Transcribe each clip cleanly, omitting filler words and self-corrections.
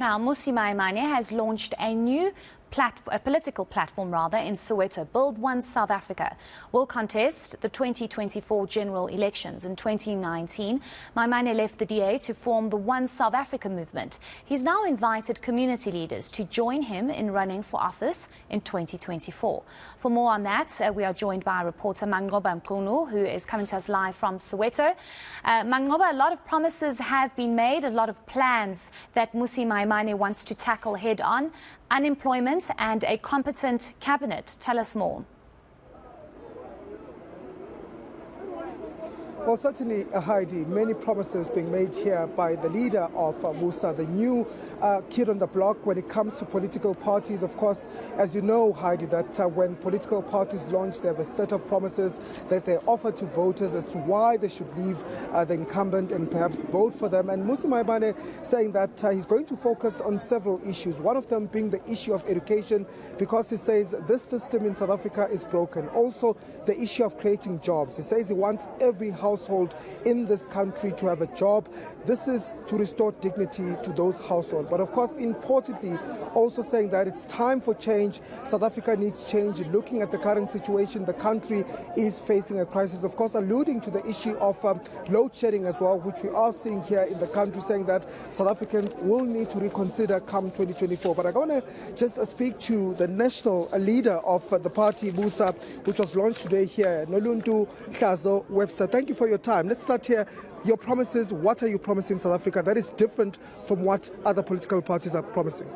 Now, Mmusi Maimane has launched a new political platform in Soweto. Build One South Africa will contest the 2024 general elections. In 2019, Maimane left the DA to form the One South Africa movement. He's now invited community leaders to join him in running for office in 2024. For more on that, we are joined by reporter Mmusi, who is coming to us live from Soweto. Mmusi, a lot of promises have been made, a lot of plans that Mmusi Maimane wants to tackle head on. Unemployment and a competent cabinet. Tell us more. Well, certainly, Heidi, many promises being made here by the leader of Mmusi, the new kid on the block when it comes to political parties. Of course, as you know, Heidi, that when political parties launch, they have a set of promises that they offer to voters as to why they should leave the incumbent and perhaps vote for them. And Mmusi Maimane saying that he's going to focus on several issues, one of them being the issue of education, because he says this system in South Africa is broken. Also, the issue of creating jobs. He says he wants every household in this country to have a job. This is to restore dignity to those households. But of course, importantly, also saying that it's time for change. South Africa needs change. Looking at the current situation, the country is facing a crisis. Of course, alluding to the issue of load shedding as well, which we are seeing here in the country, saying that South Africans will need to reconsider come 2024. But I want to just speak to the national leader of the party, Mmusi, which was launched today here, Noluntu Hlazo Webster. Thank you for your time. Let's start here. Your promises, what are you promising South Africa that is different from what other political parties are promising?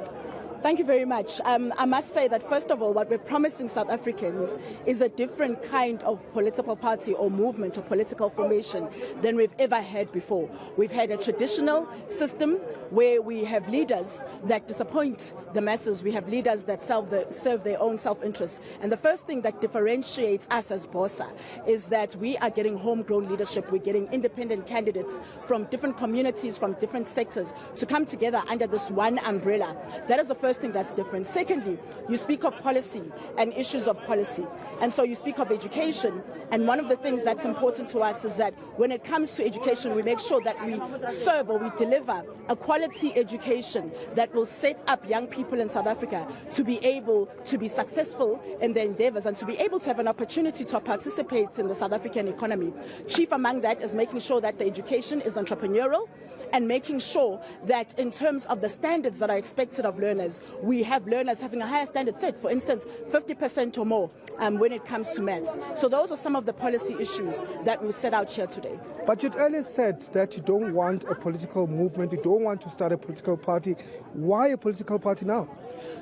Thank you very much. I must say that, first of all, what we're promising South Africans is a different kind of political party or movement or political formation than we've ever had before. We've had a traditional system where we have leaders that disappoint the masses. We have leaders that serve their own self-interest. And the first thing that differentiates us as BOSA is that we are getting homegrown leadership. We're getting independent candidates from different communities, from different sectors to come together under this one umbrella. That is the first thing that's different. Secondly, you speak of policy and issues of policy. And so you speak of education. And one of the things that's important to us is that when it comes to education, we make sure that we serve or we deliver a quality education that will set up young people in South Africa to be able to be successful in their endeavors and to be able to have an opportunity to participate in the South African economy. Chief among that is making sure that the education is entrepreneurial, and making sure that in terms of the standards that are expected of learners, we have learners having a higher standard set, for instance, 50% or more when it comes to maths. So those are some of the policy issues that we set out here today. But you'd earlier said that you don't want a political movement, you don't want to start a political party. Why a political party now?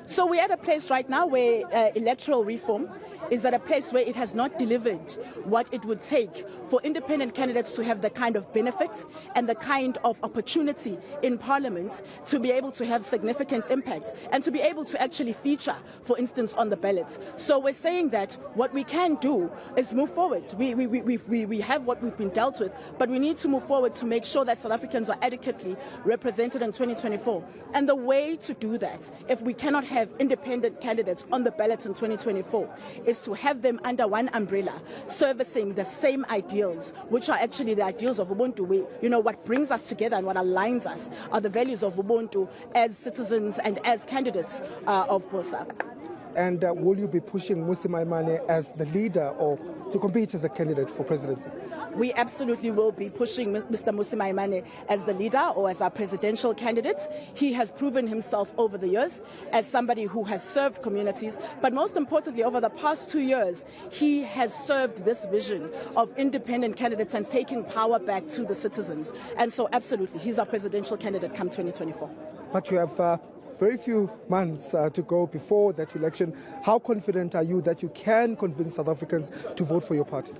So we're at a place right now where electoral reform is at a place where it has not delivered what it would take for independent candidates to have the kind of benefits and the kind of opportunity in Parliament to be able to have significant impact and to be able to actually feature, for instance, on the ballot. So we're saying that what we can do is move forward. We have what we've been dealt with, but we need to move forward to make sure that South Africans are adequately represented in 2024. And the way to do that, if we cannot have independent candidates on the ballot in 2024, is to have them under one umbrella, servicing the same ideals, which are actually the ideals of Ubuntu. What brings us together and what aligns us are the values of Ubuntu as citizens and as candidates of BOSA. And will you be pushing Mmusi Maimane as the leader or to compete as a candidate for presidency? We absolutely will be pushing Mr. Mmusi Maimane as the leader or as our presidential candidate. He has proven himself over the years as somebody who has served communities, but most importantly, over the past 2 years, he has served this vision of independent candidates and taking power back to the citizens. And so absolutely, he's our presidential candidate come 2024. But you have very few months to go before that election. How confident are you that you can convince South Africans to vote for your party?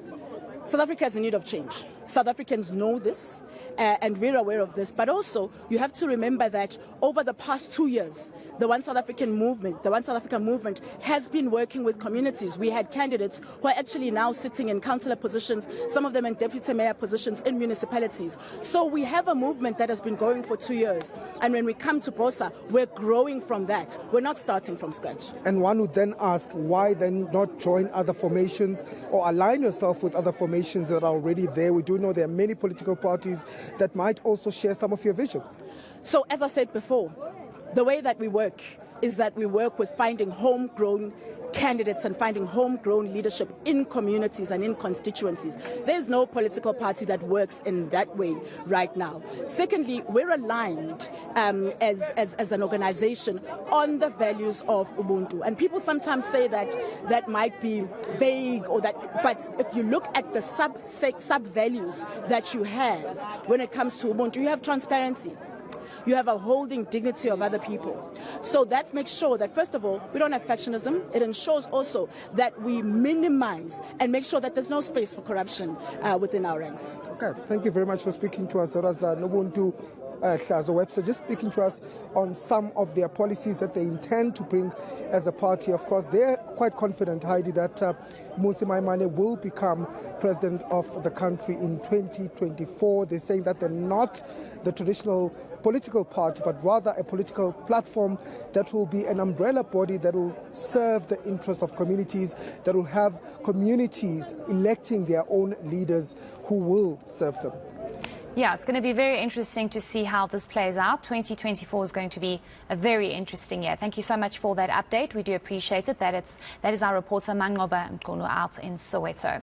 South Africa is in need of change. South Africans know this, and we're aware of this. But also, you have to remember that over the past 2 years, the One South African movement has been working with communities. We had candidates who are actually now sitting in councillor positions, some of them in deputy mayor positions in municipalities. So we have a movement that has been going for 2 years. And when we come to BOSA, we're growing from that. We're not starting from scratch. And one would then ask, why then not join other formations or align yourself with other formations that are already there? We do know there are many political parties that might also share some of your visions. So as I said before, the way that we work is that we work with finding homegrown candidates and finding homegrown leadership in communities and in constituencies. There's no political party that works in that way right now. Secondly, we're aligned as an organization on the values of Ubuntu. And people sometimes say that that might be vague, or that, but if you look at the sub values that you have when it comes to Ubuntu, you have transparency. You have a holding dignity of other people. So that makes sure that, first of all, we don't have factionism. It ensures also that we minimize and make sure that there's no space for corruption within our ranks. Okay, thank you very much for speaking to us. That was Ubuntu Webster, just speaking to us on some of their policies that they intend to bring as a party. Of course, they're quite confident, Heidi, that Mmusi Maimane will become president of the country in 2024. They're saying that they're not the traditional political party, but rather a political platform that will be an umbrella body that will serve the interest of communities, that will have communities electing their own leaders who will serve them. Yeah, it's going to be very interesting to see how this plays out. 2024 is going to be a very interesting year. Thank you so much for that update. We do appreciate it. That is our reporter Mangoba Mkunu out in Soweto.